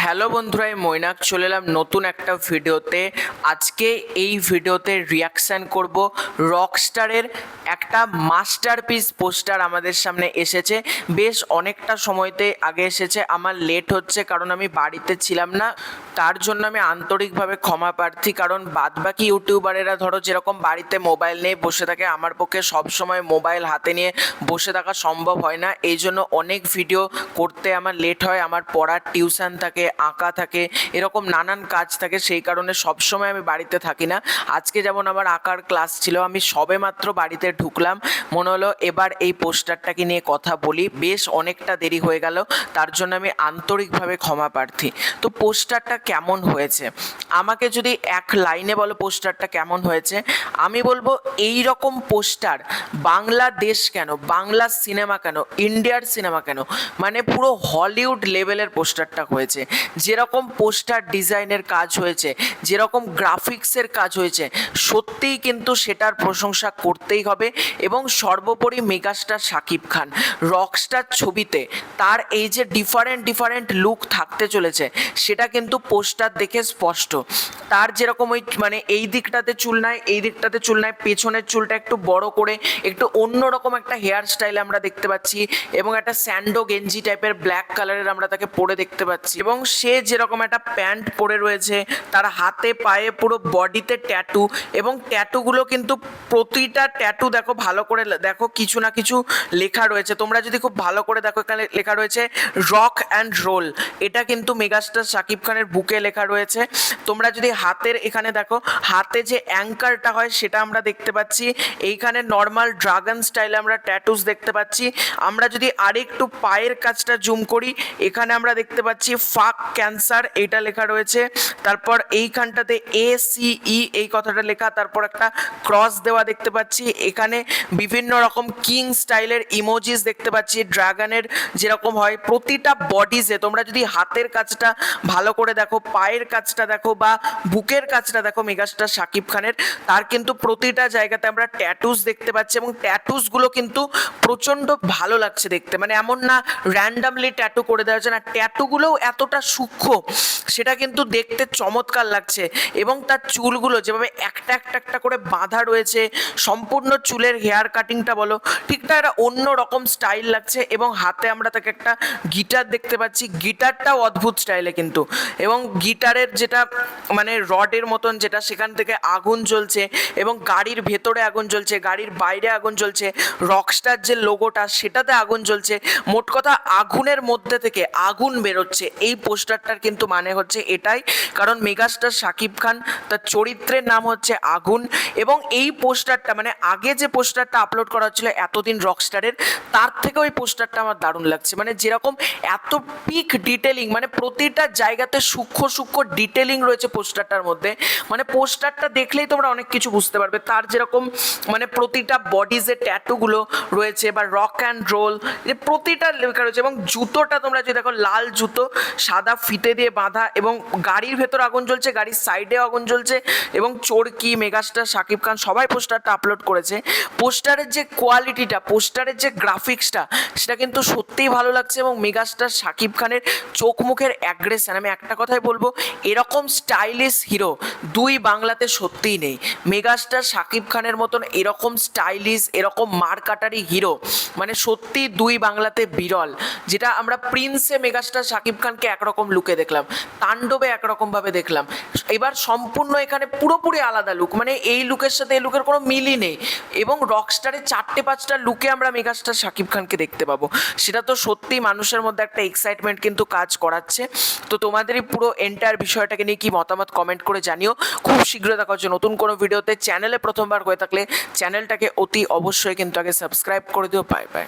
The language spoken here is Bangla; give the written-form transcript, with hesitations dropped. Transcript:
হ্যালো বন্ধুরা, আমি মৈনাক চলে এলাম নতুন একটা ভিডিওতে। আজকে এই ভিডিওতে রিয়াকশান করব রকস্টারের একটা মাস্টারপিস পোস্টার আমাদের সামনে এসেছে। বেশ অনেকটা সময়তে আগে এসেছে, আমার লেট হচ্ছে কারণ আমি বাড়িতে ছিলাম না, তার জন্য আমি আন্তরিকভাবে ক্ষমা প্রার্থী। কারণ বাদবাকি ইউটিউবারেরা ধরো যেরকম বাড়িতে মোবাইল নিয়ে বসে থাকে, আমার পক্ষে সবসময় মোবাইল হাতে নিয়ে বসে থাকা সম্ভব হয় না, এই জন্য অনেক ভিডিও করতে আমার লেট হয়। আমার পড়ার টিউশন থাকে, আঁকা থাকে, এরকম নানান কাজ থাকে, সেই কারণে সবসময় আমি বাড়িতে থাকি না। আজকে যেমন আমার আঁকার ক্লাস ছিল, আমি সবেমাত্র বাড়িতে ঢুকলাম, মনে হলো এবার এই পোস্টারটাকে নিয়ে কথা বলি। বেশ অনেকটা দেরি হয়ে গেল, তার জন্য আমি আন্তরিকভাবে ক্ষমা প্রার্থী। তো পোস্টারটা কেমন হয়েছে আমাকে যদি এক লাইনে বলো পোস্টারটা কেমন হয়েছে, আমি বলবো এই রকম পোস্টার বাংলাদেশ কেন, বাংলা সিনেমা কেন, ইন্ডিয়ার সিনেমা কেন, মানে পুরো হলিউড লেভেলের পোস্টারটা হয়েছে। যেরকম পোস্টার ডিজাইনের কাজ হয়েছে, যেরকম গ্রাফিক্সের কাজ হয়েছে, সত্যিই কিন্তু সেটার প্রশংসা করতেই হবে। এবং সর্বোপরি মেগাস্টার শাকিব খান রকস্টার ছবিতে তার এই যে ডিফারেন্ট লুক থাকতে চলেছে, সেটা কিন্তু পোস্টার দেখে স্পষ্ট। তার যেরকম ওই মানে এই দিকটাতে চুল নাই, এই দিকটাতে চুল নাই, পেছনের চুলটা একটু বড় করে একটু অন্যরকম একটা হেয়ার স্টাইল আমরা দেখতে পাচ্ছি, এবং একটা স্যান্ডো গেঞ্জি টাইপের ব্ল্যাক কালারের আমরা তাকে পরে দেখতে পাচ্ছি। এবং সে যেরকম একটা প্যান্ট পরে রয়েছে, তার হাতে পায়ে পুরো বডিতে ট্যাটু, এবং ট্যাটুগুলো কিন্তু প্রতিটা ট্যাটু দেখো ভালো করে দেখো, কিছু না কিছু লেখা রয়েছে। তোমরা যদি খুব ভালো করে দেখো, এখানে লেখা রয়েছে রক অ্যান্ড রোল, এটা কিন্তু মেগাস্টার শাকিব খানের বুকে লেখা রয়েছে। তোমরা যদি হাতের এখানে দেখো, হাতে যে অ্যাঙ্কারটা হয় সেটা আমরা দেখতে পাচ্ছি। এইখানে নর্মাল ড্রাগন স্টাইলে আমরা ট্যাটুস দেখতে পাচ্ছি। আমরা যদি আরেকটু পায়ের কাজটা জুম করি, এখানে আমরা দেখতে পাচ্ছি ফাক ক্যান্সার, এটা লেখা রয়েছে। তারপর এইখানটাতে ACE এই কথাটা লেখা, তারপর একটা ক্রস দেওয়া দেখতে পাচ্ছি। এখানে বিভিন্ন রকম কিং স্টাইলের ইমোজিস দেখতে পাচ্ছি, ড্রাগনের যেরকম হয় প্রতিটা বডিজে। তোমরা যদি হাতের কাজটা ভালো করে দেখো, পায়ের কাজটা দেখো, বা বুকের কাজটা দেখো মেগাস্টার শাকিব খানের, তার কিন্তু প্রতিটা জায়গাতে আমরা ট্যাটুস দেখতে পাচ্ছি। এবং ট্যাটুসগুলো কিন্তু প্রচণ্ড ভালো লাগছে দেখতে, মানে এমন না র্যান্ডামলি ট্যাটু করে দেওয়া হচ্ছে না, ট্যাটুগুলোও এতটা সূক্ষ্ম, সেটা কিন্তু দেখতে চমৎকার লাগছে। এবং তার চুলগুলো যেভাবে একটা একটা করে বাঁধা রয়েছে, সম্পূর্ণ চুলের হেয়ার কাটিংটা বলো, ঠিকঠাক একটা অন্য রকম স্টাইল লাগছে। এবং হাতে আমরা তাকে একটা গিটার দেখতে পাচ্ছি, গিটারটাও অদ্ভুত স্টাইলে কিন্তু। এবং গিটারের যেটা মানে রডের মতন যেটা, সেখান থেকে আগুন জ্বলছে, এবং গাড়ির ভেতরে আগুন জ্বলছে, গাড়ির বাইরে আগুন জ্বলছে, রকস্টার যে লোগোটা সেটাতে আগুন জ্বলছে। মোট কথা আগুনের মধ্যে থেকে আগুন বেরোচ্ছে। এই পোস্টারটার কিন্তু মানে হচ্ছে এটাই, কারণ মেগাস্টার শাকিব খান তার চরিত্রের নাম হচ্ছে আগুন। এবং এই পোস্টারটা মানে আগে যে পোস্টারটা আপলোড করা হচ্ছিল এতদিন রকস্টারের, তার থেকে ওই পোস্টারটা আমার দারুণ লাগছে। মানে যেরকম এত পিক ডিটেলিং, মানে প্রতিটা জায়গাতে সূক্ষ্ম ডিটেলিং রয়েছে পোস্টারটার মধ্যে, মানে পোস্টারটা দেখলেই তোমরা অনেক কিছু বুঝতে পারবে। তার যেরকম মানে প্রতিটা বডিজে ট্যাটুগুলো রয়েছে, বা রক অ্যান্ড রোল, যে প্রতিটা লেখা রয়েছে। এবং জুতোটা তোমরা যদি দেখো, লাল জুতো সাদা ফিতে দিয়ে বাঁধা, এবং গাড়ির ভেতর আগুন জ্বলছে, গাড়ির সাইডে আগুন জ্বলছে, এবং চোরকি মেগাস্টার শাকিব খান সবাই পোস্টারটা আপলোড করেছে। পোস্টারের যে কোয়ালিটিটা, পোস্টারের যে গ্রাফিক্সটা, সেটা কিন্তু সত্যিই ভালো লাগছে। এবং মেগাস্টার শাকিব খানের চোখ মুখের অ্যাগ্রেশন, আমি একটা কথাই বলবো, এরকম স্টাইলিশ হিরো দুই বাংলাতে সত্যিই নেই। মেগাস্টার শাকিব খানের মতন এরকম স্টাইলিশ, এরকম মারকাটারি হিরো মানে সত্যি দুই বাংলাতে বিরল। যেটা আমরা প্রিন্সে মেগাস্টার শাকিব খানকে একরকম লুকে দেখলাম, তাণ্ডবে একরকমভাবে দেখলাম, এবার সম্পূর্ণ এখানে পুরোপুরি আলাদা লুক, মানে এই লুকের সাথে এই লুকের কোনো মিলই নেই। এবং রকস্টারের 4-5টা লুকে আমরা মেগাস্টার শাকিব খানকে দেখতে পাবো, সেটা তো সত্যি মানুষের মধ্যে একটা এক্সাইটমেন্ট কিন্তু কাজ করাচ্ছে। তো তোমাদেরই পুরো এন্টায়ার বিষয়টাকে নিয়ে কি মতামত কমেন্ট করে জানিও। খুব শীঘ্র দেখা হচ্ছে নতুন কোনো ভিডিওতে। চ্যানেলে প্রথমবার হয়ে থাকলে চ্যানেলটাকে অতি অবশ্যই কিন্তু আগে সাবস্ক্রাইব করে দিও। Bye bye.